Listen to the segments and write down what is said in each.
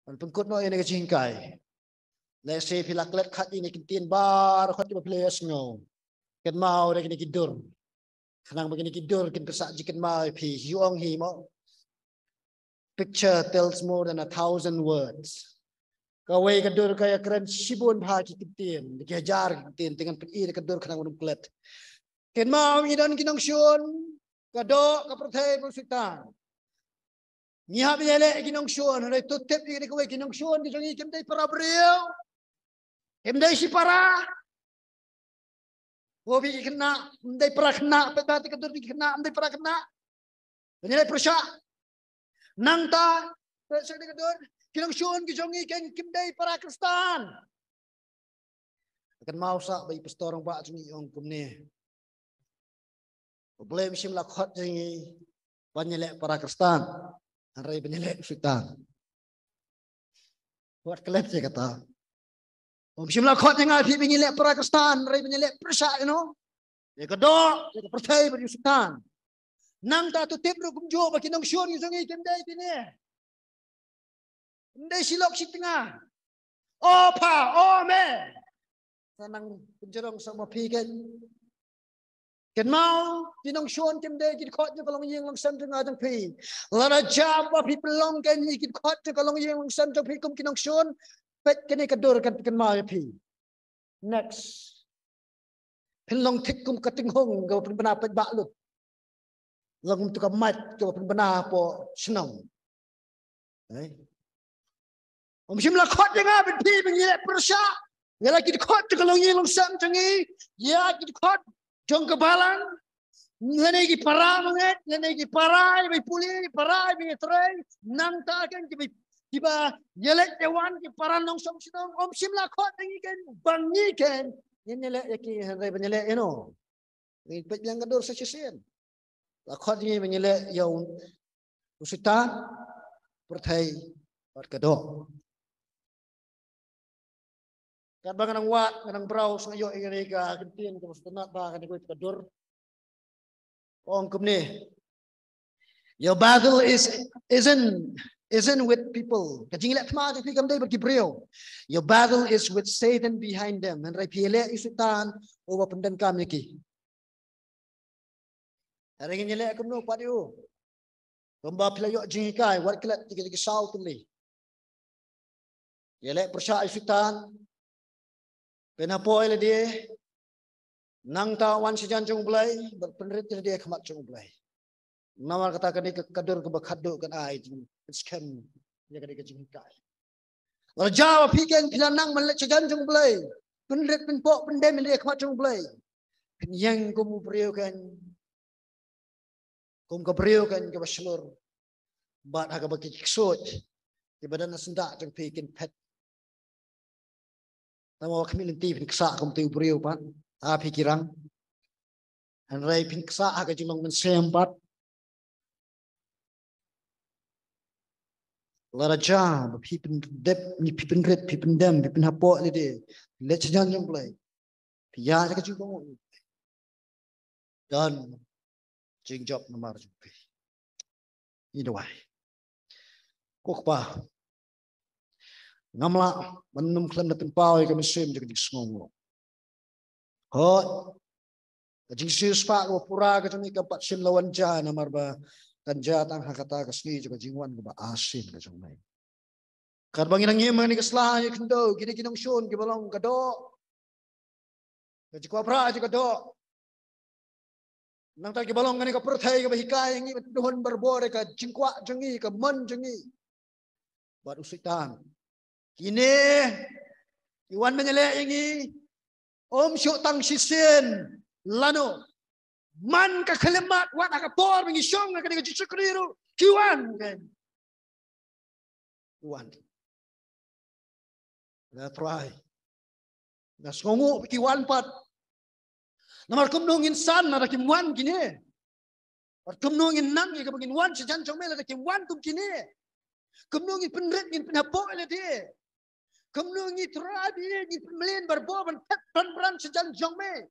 มันเป็นกฎน้อยในกระชิงไก่และเซพิลักเล็ดขัดini kintin barขัดที่มาเพลสงกันเมาได้กินกินดุรขณะมากินกินดุรกินภาษาจิกันมาพีฮิวองฮีมอ picture tells more than 1,000 words kawai kadur kaya keren sibun bhagi kintin dikejar kintin dengan pei kadur khana unum klet ken mau idan kinong syun kado kaperthai persitan nyiha bele kinong syun hai tutep ni kawai kinong syun dijangi kimdai para beriau kimdai si para hobi kena kimdai para kena peta kadur kena kimdai para kena benilai persya nang ta persya kadur kinong syun kijongi ken kimdai para Kristen akan mau sak bai pastor orang ba jungi ong kumne boleh misim lakhot jungi penyelek para Kristen hari penyelek Kristen buat kelep saya kata misim lakhot jangan pi penyelek para Kristen hari penyelek persya ya kedok ya percaya pada Kristen nang ta tu tip ru kumjo ba kinong syun kijongi kimdai pini ndai silok si tengah opa ome sanang penjerong sama piken ken mau kinong syun kimdai kit khot je kalong yeng lang sam tengah tang pi lana jam ba pi pelong ken kit khot je kalong yeng lang sam tang pi kum kinong syun pet ken kadur kan mau pi next pelong tik kum kating hong ga pen bana pet ba lut lang tu ka mat ga pen bana po senong Mungkin lah khot jangan berpi menyelek persya. Yalah kita khot kalau yang langsam cengi, ya kita khot jong kebalan. Nganai kita para manget, nganai kita para, ibu puli, para, ibu terai, nang takan kita nyelek dewan kita para langsam sedang. Mungkin lah khot jangan kan bangi kan. Yang nyelek yaki hari menyelek ini yang kedua sesian. Lah khot jangan menyelek yang usitan pertai kedua. Kat bang nang wat nang browse ngayo ingani ka kintin ko sunat ba kan ko kadur ong kumni your battle isn't with people kajing lek ma ti kam dai berkibreo your battle is with Satan behind them and rai piele isutan o pendan kam yaki hari ini lek kumno padiu bomba playo jingai wat kelat tiga sau tuli yelek persya isutan Penapo ele dia nang tawan sejan cung belai berpenrit dia kemat cung belai. Nawar katakan dia kadur ke bakaduk kan ai scam dia kata ke jingkai. Raja pikir pila nang melek sejan cung belai. Penrit penpok pendem dia kemat cung belai. Yang kum beriukan kum kebriukan ke baselur. Bat haga bagi kiksut. Di badan sendak cung pikir pet Tama kami nanti pinksa kung tayo beriyo pa, pikirang. Ang ray pinksa aga jumang mensempat. Laraja, pipin dep, ni pipin red, pipin dem, pipin hapo lidi. Let's jangan jump play. Pia aga jumang. Dan jing job nomor jumpi. Either way. Kok pa. Ngamla menum klan dapat pau kami sim jadi sengong. Hot, jadi sispa ko pura ke cumi keempat sim lawan jana marba kan jatang hakata kesni juga jingwan ke asin ke cumi. Karbangin ang yemang ni keslah ni kendo gini kinong syun ke balong kado. Jadi ko pra jadi kado. Nang tak ke balong ngani ke perthai ke bahikai ngi betuhun berbore ke jingkwa jengi ke men jengi. Baru sitan. Kini iwan menyelek ini om syuk tang sisen lano man ka kelemat wat akapor mengisong ka dengan cikriru kiwan kan kiwan na try na songo kiwan pat namar kumnong insan na kimwan kini or kumnong nang ka bagin wan sa jan chomel na kimwan tum kini kumnong penret ngin penapo le dia Kemnu ngi terabi ngi pemelin berboban peran sejan jongme.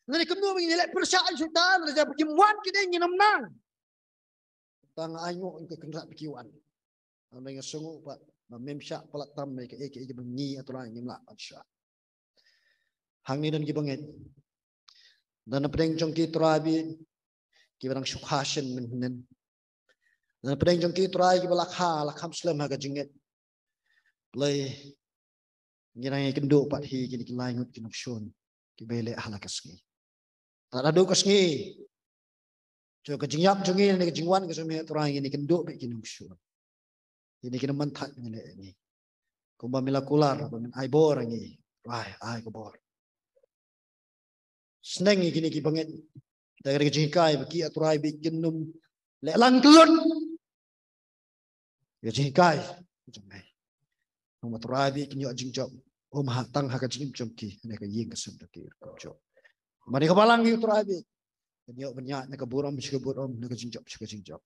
Nani kemnu ngi lek persaan sultan raja perkimuan kita ngi namnang. Tang ayo ke kendak perkiwan. Amai ngasunguk pak memsyak pelak tam ke bengi atau lain nyemlak atsya hang ni dan gibangit dan pedeng jong ki trabi kibarang syukhashin men dan pedeng jong ki trai kibalakha lakham slam ha ka jinget lay ngirang kendo pat hi kini kilaingut kinuksun kibele halakasngi adu kasngi jo ka jingyap jongi ni ka jingwan ka sumi trai ini kendo pe kinuksun ini kina mantat ngene ni kumba mila kular bamin ai bor ngi ai ko bor sneng gini ki banget dari ka jingkai baki aturai bi kinum le lang kelun ya jingkai jangai Nung maturabi kinyo jingjok hatang haka jingjok ki ne ka ying kasem ki jo mari ka balang ki turabi kinyo banya ne ka buram ne ka jingjok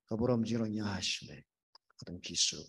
ka buram jiro nyash me atang kisu